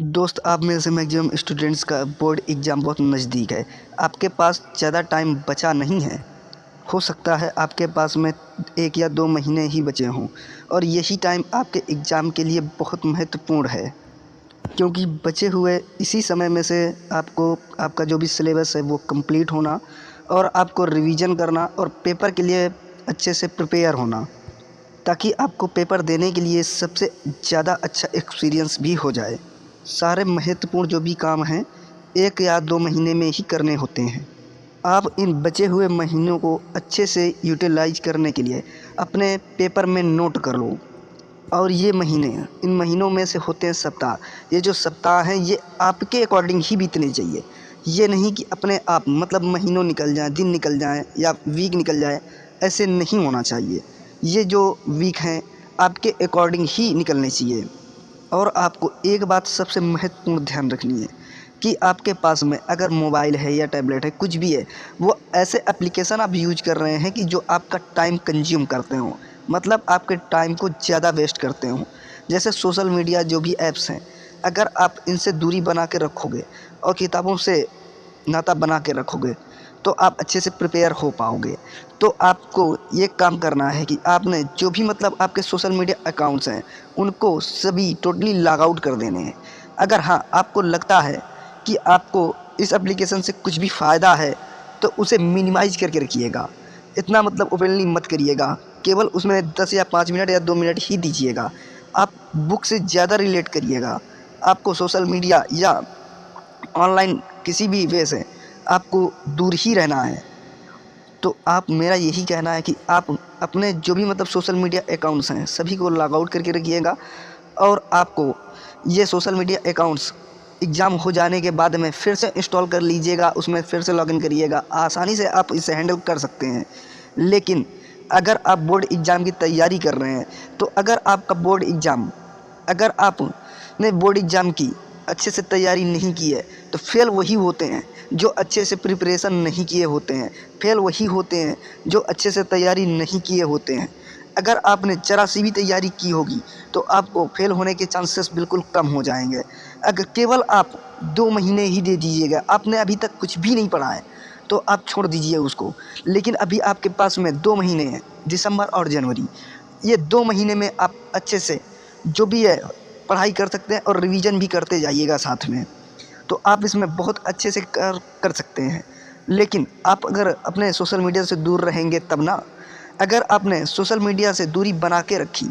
दोस्त, आप में से मैक्सिमम स्टूडेंट्स का बोर्ड एग्ज़ाम बहुत नज़दीक है। आपके पास ज़्यादा टाइम बचा नहीं है। हो सकता है आपके पास में 1 या 2 महीने ही बचे हों और यही टाइम आपके एग्ज़ाम के लिए बहुत महत्वपूर्ण है, क्योंकि बचे हुए इसी समय में से आपको आपका जो भी सिलेबस है वो कंप्लीट होना और आपको रिवीजन करना और पेपर के लिए अच्छे से प्रिपेयर होना, ताकि आपको पेपर देने के लिए सबसे ज़्यादा अच्छा एक्सपीरियंस भी हो जाए। सारे महत्वपूर्ण जो भी काम हैं 1 या 2 महीने में ही करने होते हैं। आप इन बचे हुए महीनों को अच्छे से यूटिलाइज करने के लिए अपने पेपर में नोट कर लो। और ये महीने, इन महीनों में से होते हैं सप्ताह। ये जो सप्ताह हैं ये आपके अकॉर्डिंग ही बीतने चाहिए। ये नहीं कि अपने आप मतलब महीनों निकल जाएँ, दिन निकल जाएँ या वीक निकल जाए, ऐसे नहीं होना चाहिए। ये जो वीक हैं आपके अकॉर्डिंग ही निकलने चाहिए। और आपको एक बात सबसे महत्वपूर्ण ध्यान रखनी है कि आपके पास में अगर मोबाइल है या टैबलेट है, कुछ भी है, वो ऐसे एप्लीकेशन आप यूज कर रहे हैं कि जो आपका टाइम कंज्यूम करते हों, मतलब आपके टाइम को ज़्यादा वेस्ट करते हों। जैसे सोशल मीडिया जो भी ऐप्स हैं, अगर आप इनसे दूरी बना के रखोगे और किताबों से नाता बना के रखोगे तो आप अच्छे से प्रिपेयर हो पाओगे। तो आपको ये काम करना है कि आपने जो भी मतलब आपके सोशल मीडिया अकाउंट्स हैं उनको सभी टोटली लॉग आउट कर देने हैं। अगर हाँ, आपको लगता है कि आपको इस एप्लीकेशन से कुछ भी फ़ायदा है तो उसे मिनिमाइज़ करके रखिएगा। इतना मतलब ओपनली मत करिएगा, केवल उसमें 10 या 5 मिनट या 2 मिनट ही दीजिएगा। आप बुक से ज़्यादा रिलेट करिएगा। आपको सोशल मीडिया या ऑनलाइन किसी भी वे से आपको दूर ही रहना है। तो आप, मेरा यही कहना है कि आप अपने जो भी मतलब सोशल मीडिया अकाउंट्स हैं सभी को लॉग आउट करके रखिएगा। और आपको ये सोशल मीडिया अकाउंट्स एग्ज़ाम हो जाने के बाद में फिर से इंस्टॉल कर लीजिएगा, उसमें फिर से लॉगिन करिएगा। आसानी से आप इसे हैंडल कर सकते हैं। लेकिन अगर आप बोर्ड एग्ज़ाम की तैयारी कर रहे हैं तो अगर आपका बोर्ड एग्ज़ाम, अगर आपने बोर्ड एग्ज़ाम की अच्छे से तैयारी नहीं की है तो फेल वही होते हैं जो अच्छे से प्रिपरेशन नहीं किए होते हैं। फेल वही होते हैं जो अच्छे से तैयारी नहीं किए होते हैं। अगर आपने ज़रा सी भी तैयारी की होगी तो आपको फेल होने के चांसेस बिल्कुल कम हो जाएंगे। अगर केवल आप 2 महीने ही दे दीजिएगा, आपने अभी तक कुछ भी नहीं पढ़ा है तो आप छोड़ दीजिए उसको। लेकिन अभी आपके पास में 2 महीने हैं, दिसंबर और जनवरी। ये 2 महीने में आप अच्छे से जो भी है पढ़ाई कर सकते हैं और रिवीजन भी करते जाइएगा साथ में। तो आप इसमें बहुत अच्छे से कर सकते हैं। लेकिन आप अगर अपने सोशल मीडिया से दूर रहेंगे तब ना। अगर आपने सोशल मीडिया से दूरी बना के रखी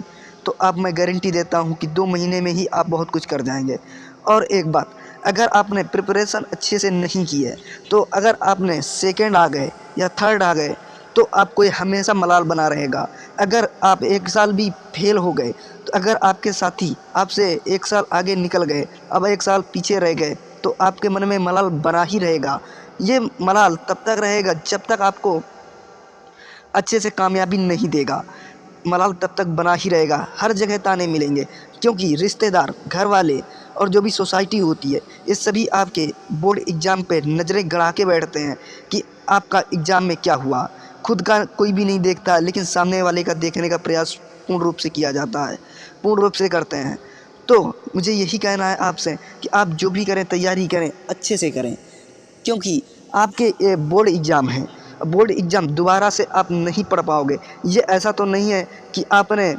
तो आप, मैं गारंटी देता हूँ कि 2 महीने में ही आप बहुत कुछ कर जाएंगे। और एक बात, अगर आपने प्रिपरेशन अच्छे से नहीं की है तो अगर आपने सेकंड आ गए या थर्ड आ गए तो आपको ये हमेशा मलाल बना रहेगा। अगर आप 1 साल भी फेल हो गए तो अगर आपके साथी आपसे 1 साल आगे निकल गए, अब 1 साल पीछे रह गए, तो आपके मन में मलाल बना ही रहेगा। ये मलाल तब तक रहेगा जब तक आपको अच्छे से कामयाबी नहीं देगा। मलाल तब तक बना ही रहेगा। हर जगह ताने मिलेंगे, क्योंकि रिश्तेदार, घर वाले और जो भी सोसाइटी होती है, ये सभी आपके बोर्ड एग्ज़ाम पे नज़रें गड़ा के बैठते हैं कि आपका एग्ज़ाम में क्या हुआ। खुद का कोई भी नहीं देखता, लेकिन सामने वाले का देखने का प्रयास पूर्ण रूप से किया जाता है, पूर्ण रूप से करते हैं। तो मुझे यही कहना है आपसे कि आप जो भी करें तैयारी करें, अच्छे से करें, क्योंकि आपके ये बोर्ड एग्ज़ाम है। बोर्ड एग्ज़ाम दोबारा से आप नहीं पढ़ पाओगे। ये ऐसा तो नहीं है कि आपने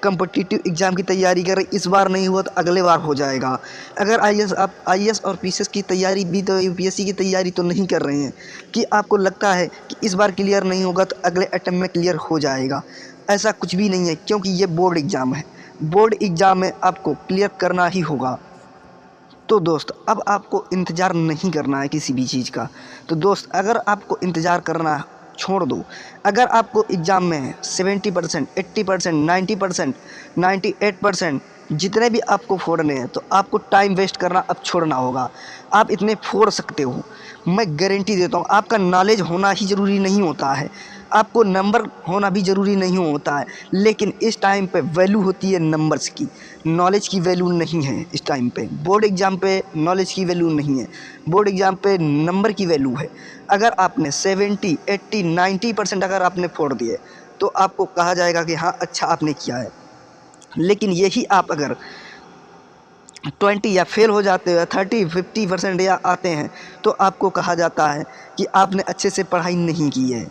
कॉम्पिटिटिव एग्ज़ाम की तैयारी करें, इस बार नहीं हुआ तो अगले बार हो जाएगा। अगर आप आईएएस और पीसीएस की तैयारी भी, तो यूपीएससी की तैयारी तो नहीं कर रहे हैं कि आपको लगता है कि इस बार क्लियर नहीं होगा तो अगले अटेम्प्ट में क्लियर हो जाएगा। ऐसा कुछ भी नहीं है, क्योंकि ये बोर्ड एग्ज़ाम है। बोर्ड एग्ज़ाम में आपको क्लियर करना ही होगा। तो दोस्त, अब आपको इंतज़ार नहीं करना है किसी भी चीज़ का। तो दोस्त, अगर आपको इंतज़ार करना छोड़ दो, अगर आपको एग्ज़ाम में 70%, 80%, 90%, 98% जितने भी आपको फोड़ने हैं तो आपको टाइम वेस्ट करना अब छोड़ना होगा। आप इतने फोड़ सकते हो, मैं गारंटी देता हूँ। आपका नॉलेज होना ही ज़रूरी नहीं होता है, आपको नंबर होना भी ज़रूरी नहीं होता है, लेकिन इस टाइम पे वैल्यू होती है नंबर्स की। नॉलेज की वैल्यू नहीं है इस टाइम पे। बोर्ड एग्ज़ाम पे नॉलेज की वैल्यू नहीं है, बोर्ड एग्ज़ाम पे नंबर की वैल्यू है। अगर आपने 70, 80, 90% अगर आपने फोड़ दिए तो आपको कहा जाएगा कि हाँ, अच्छा आपने किया है। लेकिन यही आप अगर 20 या फेल हो जाते हो या 30-50% या आते हैं तो आपको कहा जाता है कि आपने अच्छे से पढ़ाई नहीं की है।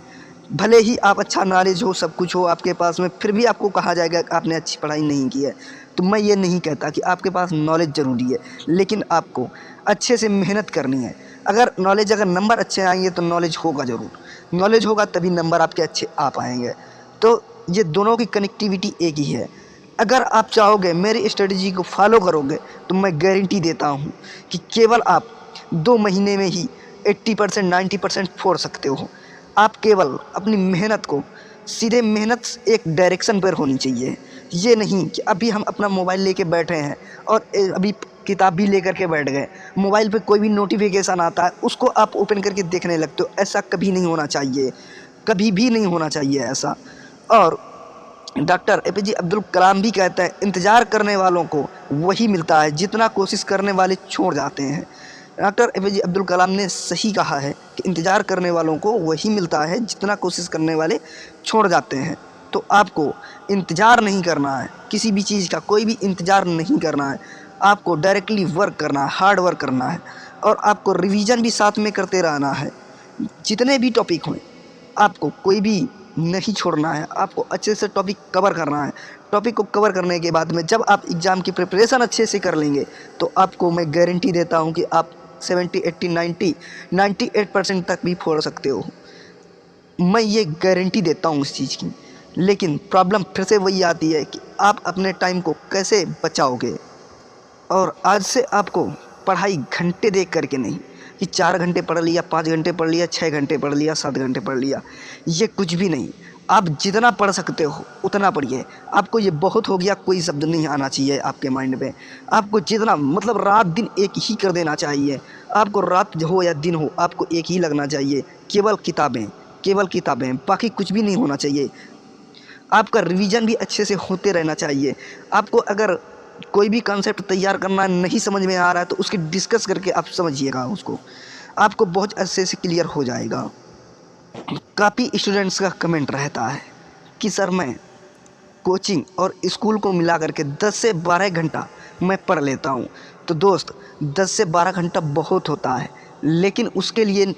भले ही आप अच्छा नॉलेज हो, सब कुछ हो आपके पास में, फिर भी आपको कहा जाएगा कि आपने अच्छी पढ़ाई नहीं की है। तो मैं ये नहीं कहता कि आपके पास नॉलेज ज़रूरी है, लेकिन आपको अच्छे से मेहनत करनी है। अगर नंबर अच्छे आएंगे तो नॉलेज होगा ज़रूर, नॉलेज होगा तभी नंबर आपके अच्छे आ पाएंगे। तो ये दोनों की कनेक्टिविटी एक ही है। अगर आप चाहोगे, मेरी स्ट्रेटजी को फॉलो करोगे, तो मैं गारंटी देता हूँ कि केवल आप 2 महीने में ही 80% 90% फोड़ सकते हो। आप केवल अपनी मेहनत को सीधे मेहनत एक डायरेक्शन पर होनी चाहिए। ये नहीं कि अभी हम अपना मोबाइल लेके बैठे हैं और अभी किताब भी लेकर के बैठ गए, मोबाइल पे कोई भी नोटिफिकेशन आता है उसको आप ओपन करके देखने लगते हो। ऐसा कभी नहीं होना चाहिए, कभी भी नहीं होना चाहिए ऐसा। और डॉक्टर एपीजे अब्दुल कलाम भी कहते हैं, इंतज़ार करने वालों को वही मिलता है जितना कोशिश करने वाले छोड़ जाते हैं। डॉक्टर एपीजे अब्दुल कलाम ने सही कहा है कि इंतज़ार करने वालों को वही मिलता है जितना कोशिश करने वाले छोड़ जाते हैं। तो आपको इंतज़ार नहीं करना है किसी भी चीज़ का, कोई भी इंतज़ार नहीं करना है। आपको डायरेक्टली वर्क करना है, हार्ड वर्क करना है, और आपको रिवीजन भी साथ में करते रहना है। जितने भी टॉपिक हों आपको कोई भी नहीं छोड़ना है, आपको अच्छे से टॉपिक कवर करना है। टॉपिक को कवर करने के बाद में जब आप एग्ज़ाम की प्रिपरेशन अच्छे से कर लेंगे तो आपको मैं गारंटी देता हूं कि आप 70, 80, 90, 98% तक भी फोड़ सकते हो। मैं ये गारंटी देता हूं इस चीज़ की। लेकिन प्रॉब्लम फिर से वही आती है कि आप अपने टाइम को कैसे बचाओगे। और आज से आपको पढ़ाई घंटे देख करके नहीं कि 4 घंटे पढ़ लिया, 5 घंटे पढ़ लिया, 6 घंटे पढ़ लिया, 7 घंटे पढ़ लिया, ये कुछ भी नहीं। आप जितना पढ़ सकते हो उतना पढ़िए। आपको ये बहुत हो गया कोई शब्द नहीं आना चाहिए आपके माइंड में। आपको जितना मतलब रात दिन एक ही कर देना चाहिए। आपको रात हो या दिन हो आपको एक ही लगना चाहिए, केवल किताबें, केवल किताबें, बाकी कुछ भी नहीं होना चाहिए। आपका रिवीजन भी अच्छे से होते रहना चाहिए। आपको अगर कोई भी कॉन्सेप्ट तैयार करना नहीं समझ में आ रहा है तो उसकी डिस्कस करके आप समझिएगा उसको, आपको बहुत अच्छे से क्लियर हो जाएगा। काफ़ी स्टूडेंट्स का कमेंट रहता है कि सर मैं कोचिंग और स्कूल को मिला करके 10 से 12 घंटा मैं पढ़ लेता हूँ। तो दोस्त 10 से 12 घंटा बहुत होता है, लेकिन उसके लिए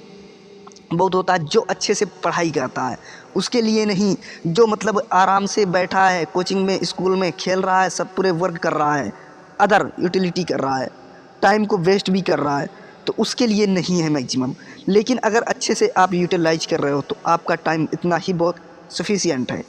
बहुत होता है जो अच्छे से पढ़ाई करता है, उसके लिए नहीं जो मतलब आराम से बैठा है कोचिंग में, स्कूल में खेल रहा है, सब पूरे वर्क कर रहा है, अदर यूटिलिटी कर रहा है, टाइम को वेस्ट भी कर रहा है, तो उसके लिए नहीं है मैक्सिमम। लेकिन अगर अच्छे से आप यूटिलाइज कर रहे हो तो आपका टाइम इतना ही बहुत सफिशिएंट है।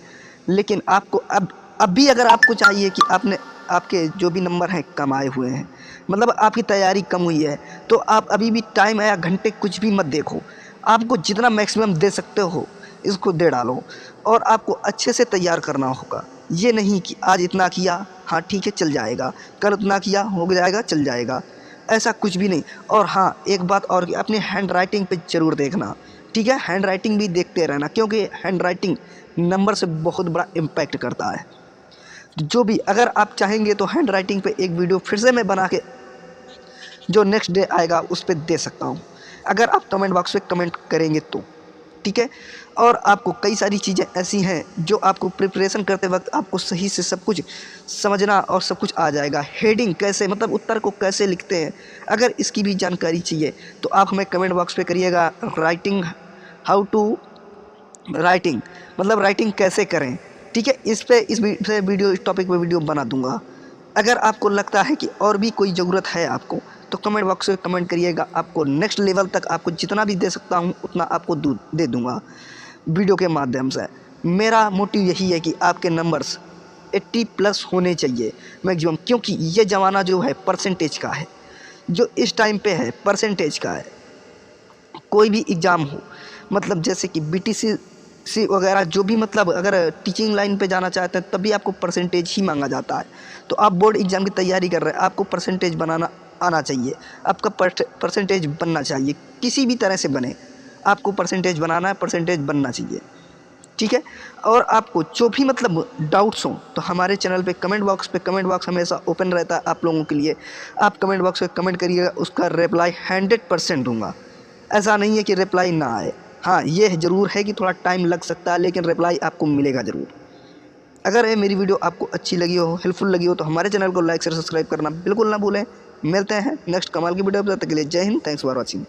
लेकिन आपको अब भी अगर आपको चाहिए कि आपके जो भी नंबर हैं कम आए हुए हैं, मतलब आपकी तैयारी कम हुई है, तो आप अभी भी टाइम या घंटे कुछ भी मत देखो। आपको जितना मैक्सिमम दे सकते हो इसको दे डालो, और आपको अच्छे से तैयार करना होगा। ये नहीं कि आज इतना किया, हाँ ठीक है चल जाएगा, कल उतना किया हो जाएगा चल जाएगा, ऐसा कुछ भी नहीं। और हाँ एक बात और कि अपनी हैंड राइटिंग पे ज़रूर देखना, ठीक है, हैंड राइटिंग भी देखते रहना, क्योंकि हैंड राइटिंग नंबर से बहुत बड़ा इम्पैक्ट करता है। जो भी अगर आप चाहेंगे तो हैंड राइटिंग पे एक वीडियो फिर से मैं बना के जो नेक्स्ट डे आएगा उस पर दे सकता हूँ, अगर आप कमेंट बॉक्स में कमेंट करेंगे तो, ठीक है। और आपको कई सारी चीज़ें ऐसी हैं जो आपको प्रिपरेशन करते वक्त आपको सही से सब कुछ समझना और सब कुछ आ जाएगा। हेडिंग कैसे, मतलब उत्तर को कैसे लिखते हैं, अगर इसकी भी जानकारी चाहिए तो आप हमें कमेंट बॉक्स पे करिएगा। राइटिंग, हाउ टू राइटिंग, मतलब राइटिंग कैसे करें, ठीक है। इस वीडियो, इस टॉपिक पे वीडियो बना दूंगा। अगर आपको लगता है कि और भी कोई ज़रूरत है आपको तो कमेंट बॉक्स में कमेंट करिएगा। आपको नेक्स्ट लेवल तक आपको जितना भी दे सकता हूँ उतना आपको दे दूँगा वीडियो के माध्यम से। मेरा मोटिव यही है कि आपके नंबर्स 80+ होने चाहिए मैक्सिमम, क्योंकि ये ज़माना जो है परसेंटेज का है, जो इस टाइम पे है परसेंटेज का है। कोई भी एग्ज़ाम हो, मतलब जैसे कि बीटीसी वगैरह, जो भी मतलब अगर टीचिंग लाइन पे जाना चाहते हैं तभी आपको परसेंटेज ही मांगा जाता है। तो आप बोर्ड एग्ज़ाम की तैयारी कर रहे हैं, आपको परसेंटेज बनाना आना चाहिए, आपका परसेंटेज बनना चाहिए, किसी भी तरह से बने, आपको परसेंटेज बनाना है, परसेंटेज बनना चाहिए, ठीक है। और आपको जो भी मतलब डाउट्स हों तो हमारे चैनल पे कमेंट बॉक्स हमेशा ओपन रहता है आप लोगों के लिए। आप कमेंट बॉक्स पे कमेंट करिएगा, उसका रिप्लाई 100% दूंगा। ऐसा नहीं है कि रिप्लाई ना आए, हाँ ये ज़रूर है कि थोड़ा टाइम लग सकता है, लेकिन रिप्लाई आपको मिलेगा ज़रूर। अगर ये मेरी वीडियो आपको अच्छी लगी हो, हेल्पफुल लगी हो, तो हमारे चैनल को लाइक शेयर सब्सक्राइब करना बिल्कुल ना भूलें। मिलते हैं नेक्स्ट कमाल की वीडियो। तब तक के लिए जय हिंद, थैंक्स फॉर वॉचिंग।